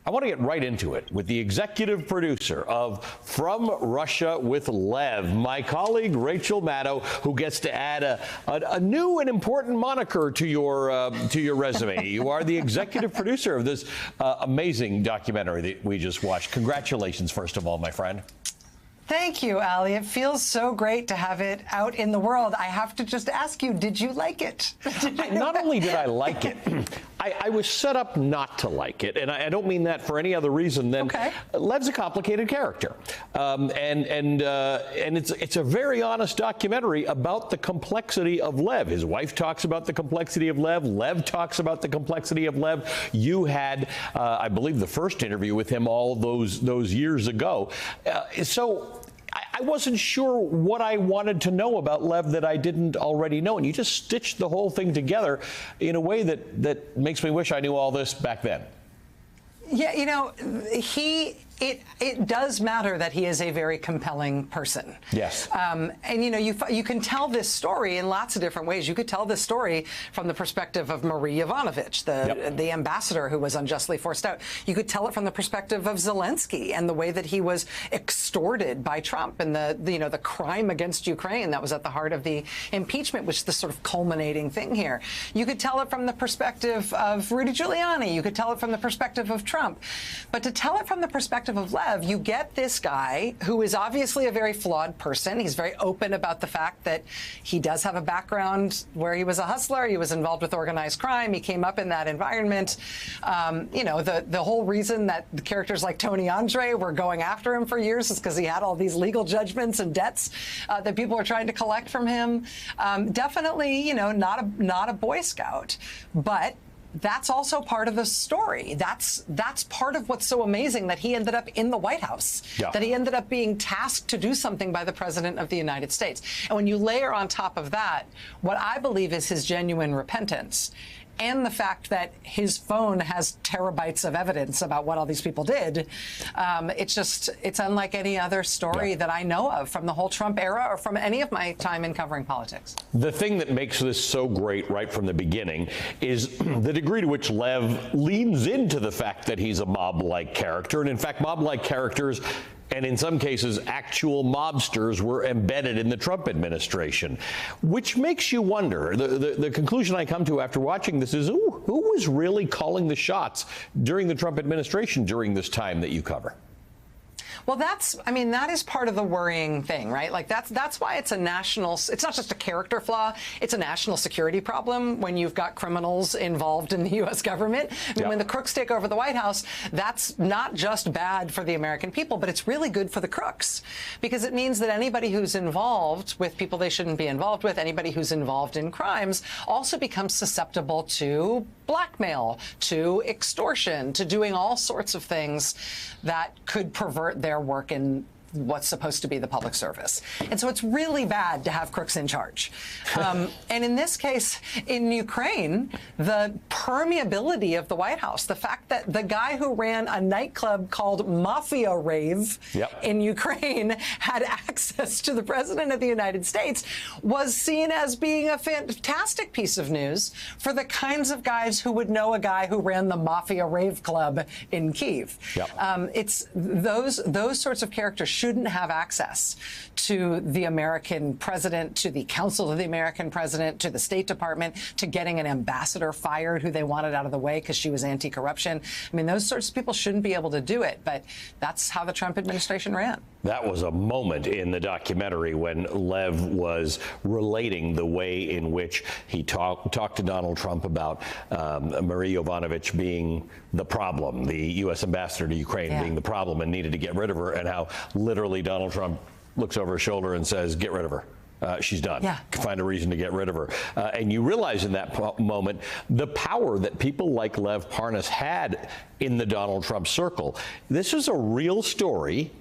I want to get right into it with the executive producer of From Russia with Lev, my colleague Rachel Maddow, who gets to add a new and important moniker to your resume. You are the executive producer of this amazing documentary that we just watched. Congratulations, first of all, my friend. Thank you, Ali. It feels so great to have it out in the world. I have to just ask you, did you like it? Not only did I like it, I was set up not to like it, and I don't mean that for any other reason than Lev's a complicated character, and it's a very honest documentary about the complexity of Lev. His wife talks about the complexity of Lev. Lev talks about the complexity of Lev. You had, I believe, the first interview with him all those years ago, so I wasn't sure what I wanted to know about Lev that I didn't already know. And you just stitched the whole thing together in a way that makes me wish I knew all this back then. Yeah, you know, it does matter that he is a very compelling person. Yes. And, you know, you can tell this story in lots of different ways. You could tell this story from the perspective of Marie Yovanovitch, the ambassador who was unjustly forced out. You could tell it from the perspective of Zelensky and the way that he was extorted by Trump and the crime against Ukraine that was at the heart of the impeachment, which is the sort of culminating thing here. You could tell it from the perspective of Rudy Giuliani. You could tell it from the perspective of Trump. But to tell it from the perspective of Lev, you get this guy who is obviously a very flawed person. He's very open about the fact that he does have a background where he was a hustler. He was involved with organized crime. He came up in that environment. You know, the whole reason that the characters like Tony Andre were going after him for years is because he had all these legal judgments and debts that people were trying to collect from him. Definitely, you know, not a Boy Scout, but that's also part of the story. That's part of what's so amazing, that he ended up in the White House, that he ended up being tasked to do something by the President of the United States. And when you layer on top of that what I believe is his genuine repentance, and the fact that his phone has terabytes of evidence about what all these people did, it's unlike any other story that I know of from the whole Trump era or from any of my time in covering politics. The thing that makes this so great right from the beginning is the degree to which Lev leans into the fact that he's a mob-like character. And in fact, mob-like characters, and in some cases, actual mobsters, were embedded in the Trump administration, which makes you wonder. The conclusion I come to after watching this is, who was really calling the shots during the Trump administration during this time that you cover? Well, that is part of the worrying thing, right? Like that's why it's it's not just a character flaw, it's a national security problem when you've got criminals involved in the U.S. government. I mean, when the crooks take over the White House, that's not just bad for the American people, but it's really good for the crooks, because it means that anybody who's involved with people they shouldn't be involved with, anybody who's involved in crimes, also becomes susceptible to blackmail, to extortion, to doing all sorts of things that could pervert their work in what's supposed to be the public service. And so it's really bad to have crooks in charge. And in this case, in Ukraine, the permeability of the White House, the fact that the guy who ran a nightclub called Mafia Rave in Ukraine had access to the President of the United States, was seen as being a fantastic piece of news for the kinds of guys who would know a guy who ran the Mafia Rave Club in Kyiv. It's those sorts of characters shouldn't have access to the American president, to the counsel of the American president, to the State Department, to getting an ambassador fired who they wanted out of the way because she was anti-corruption. I mean, those sorts of people shouldn't be able to do it, but that's how the Trump administration ran. That was a moment in the documentary when Lev was relating the way in which he talked to Donald Trump about Marie Yovanovitch being the problem, the U.S. ambassador to Ukraine being the problem and needed to get rid of her, and how literally Donald Trump looks over his shoulder and says, get rid of her. She's done. Find a reason to get rid of her. And you realize in that moment the power that people like Lev Parnas had in the Donald Trump circle. This is a real story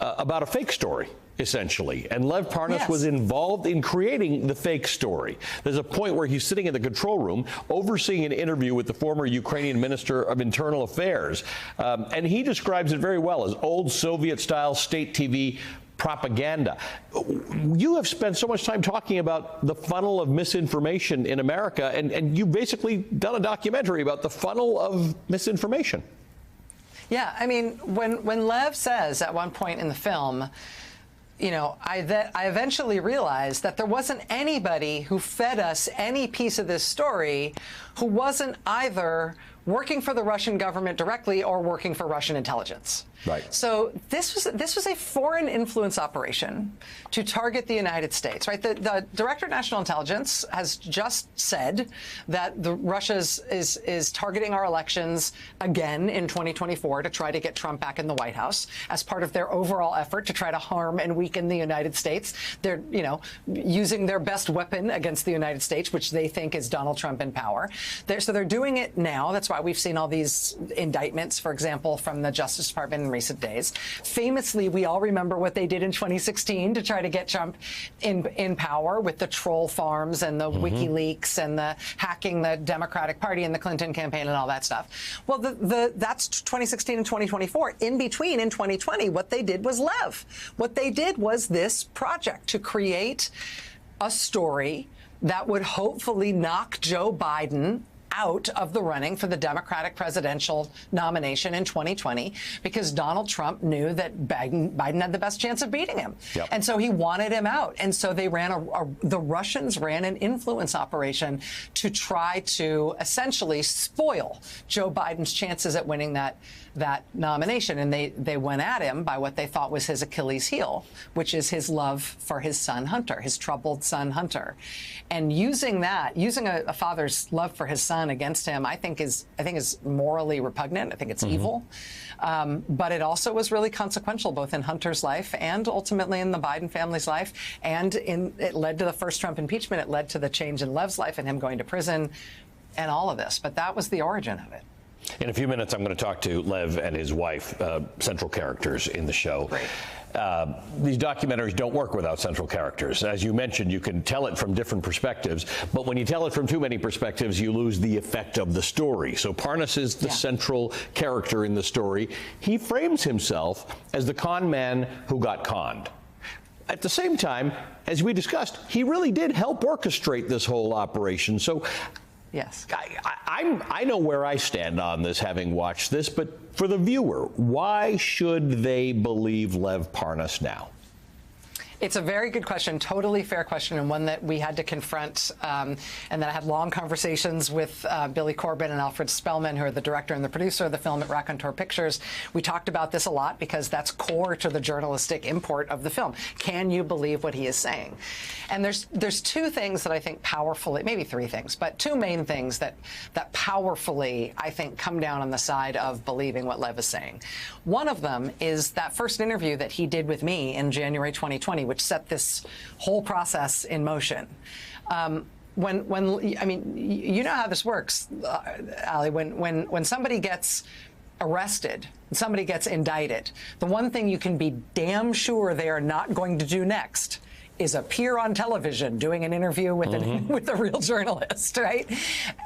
about a fake story, essentially. And Lev Parnas was involved in creating the fake story. There's a point where he's sitting in the control room overseeing an interview with the former Ukrainian Minister of Internal Affairs. And he describes it very well as old Soviet-style state TV propaganda. You have spent so much time talking about the funnel of misinformation in America, and you've basically done a documentary about the funnel of misinformation. Yeah, I mean, when Lev says at one point in the film, you know, I eventually realized that there wasn't anybody who fed us any piece of this story who wasn't either working for the Russian government directly or working for Russian intelligence. Right. So this was a foreign influence operation to target the United States, right? The Director of National Intelligence has just said that Russia is targeting our elections again in 2024 to try to get Trump back in the White House as part of their overall effort to try to harm and weaken the United States. They're, you know, using their best weapon against the United States, which they think is Donald Trump in power. So they're doing it now. That's why we've seen all these indictments, for example, from the Justice Department in recent days. Famously, we all remember what they did in 2016 to try to get Trump in power with the troll farms and the WikiLeaks and the hacking the Democratic Party and the Clinton campaign and all that stuff. Well, that's 2016 and 2024. In between, in 2020, what they did was Lev. What they did was this project to create a story that would hopefully knock Joe Biden out of the running for the Democratic presidential nomination in 2020 because Donald Trump knew that Biden had the best chance of beating him. Yep. And so he wanted him out. And so they ran the Russians ran an influence operation to try to essentially spoil Joe Biden's chances at winning that nomination. And they went at him by what they thought was his Achilles heel, which is his love for his son Hunter, his troubled son Hunter. And using a father's love for his son against him, I think is morally repugnant. I think it's evil. But it also was really consequential, both in Hunter's life and ultimately in the Biden family's life. And it led to the first Trump impeachment. It led to the change in Lev's life and him going to prison and all of this. But that was the origin of it. In a few minutes, I'm going to talk to Lev and his wife, central characters in the show. Great. These documentaries don't work without central characters. As you mentioned, you can tell it from different perspectives, but when you tell it from too many perspectives, you lose the effect of the story. So Parnas is the central character in the story. He frames himself as the con man who got conned. At the same time, as we discussed, he really did help orchestrate this whole operation. So yes, I know where I stand on this, having watched this, but for the viewer, why should they believe Lev Parnas now? It's a very good question, totally fair question, and one that we had to confront, and that I had long conversations with Billy Corbin and Alfred Spellman, who are the director and the producer of the film at Raconteur Pictures. We talked about this a lot because that's core to the journalistic import of the film. Can you believe what he is saying? And there's two things that I think powerfully, maybe three things, but two main things that powerfully, I think, come down on the side of believing what Lev is saying. One of them is that first interview that he did with me in January 2020, which set this whole process in motion. I mean, you know how this works, Ali. When somebody gets arrested, somebody gets indicted, the one thing you can be damn sure they are not going to do next is appear on television doing an interview with with a real journalist, right?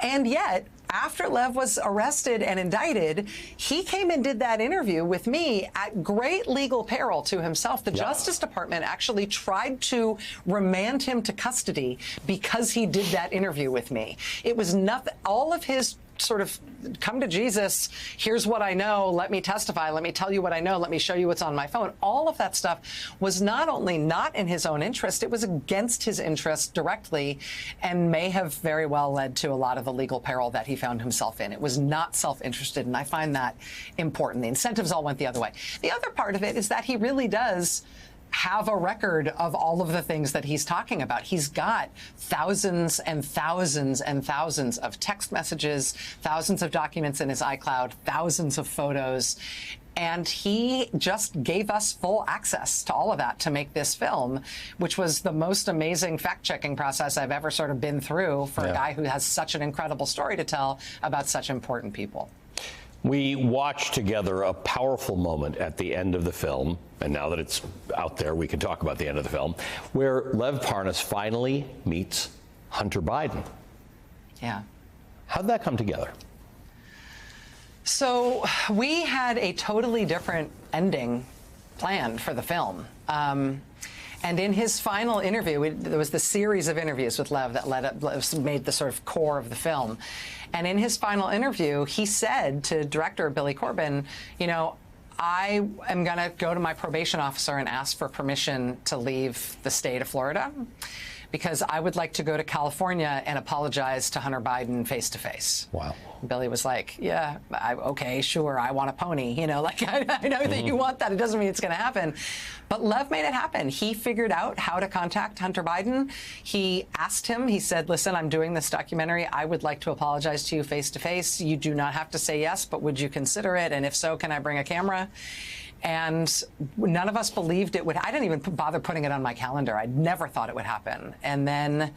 And yet, after Lev was arrested and indicted, he came and did that interview with me at great legal peril to himself. The Justice Department actually tried to remand him to custody because he did that interview with me. It was nothing, all of his sort of come to Jesus, here's what I know, let me testify, let me tell you what I know, let me show you what's on my phone. All of that stuff was not only not in his own interest, it was against his interest directly and may have very well led to a lot of the legal peril that he found himself in. It was not self-interested, and I find that important. The incentives all went the other way. The other part of it is that he really does have a record of all of the things that he's talking about. He's got thousands and thousands and thousands of text messages, thousands of documents in his iCloud, thousands of photos. And he just gave us full access to all of that to make this film, which was the most amazing fact-checking process I've ever sort of been through for a guy who has such an incredible story to tell about such important people. We watched together a powerful moment at the end of the film, and now that it's out there, we can talk about the end of the film, where Lev Parnas finally meets Hunter Biden. Yeah. How'd that come together? So we had a totally different ending planned for the film. And in his final interview, there was the series of interviews with Lev that made the sort of core of the film. And in his final interview, he said to director Billy Corben, you know, I am going to go to my probation officer and ask for permission to leave the state of Florida, because I would like to go to California and apologize to Hunter Biden face to face. Wow. Billy was like, yeah, okay, sure, I want a pony. You know, like, I know that you want that. It doesn't mean it's going to happen. But Lev made it happen. He figured out how to contact Hunter Biden. He asked him, he said, listen, I'm doing this documentary. I would like to apologize to you face to face. You do not have to say yes, but would you consider it? And if so, can I bring a camera? And none of us believed it would. I didn't even bother putting it on my calendar. I never thought it would happen. And then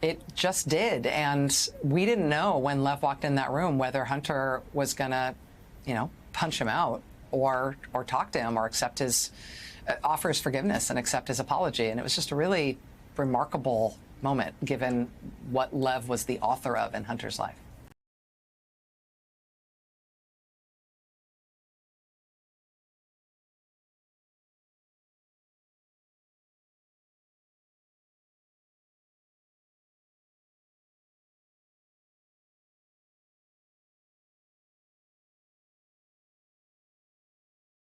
it just did. And we didn't know when Lev walked in that room whether Hunter was going to, you know, punch him out or talk to him or accept his offer his forgiveness and accept his apology. And it was just a really remarkable moment given what Lev was the author of in Hunter's life.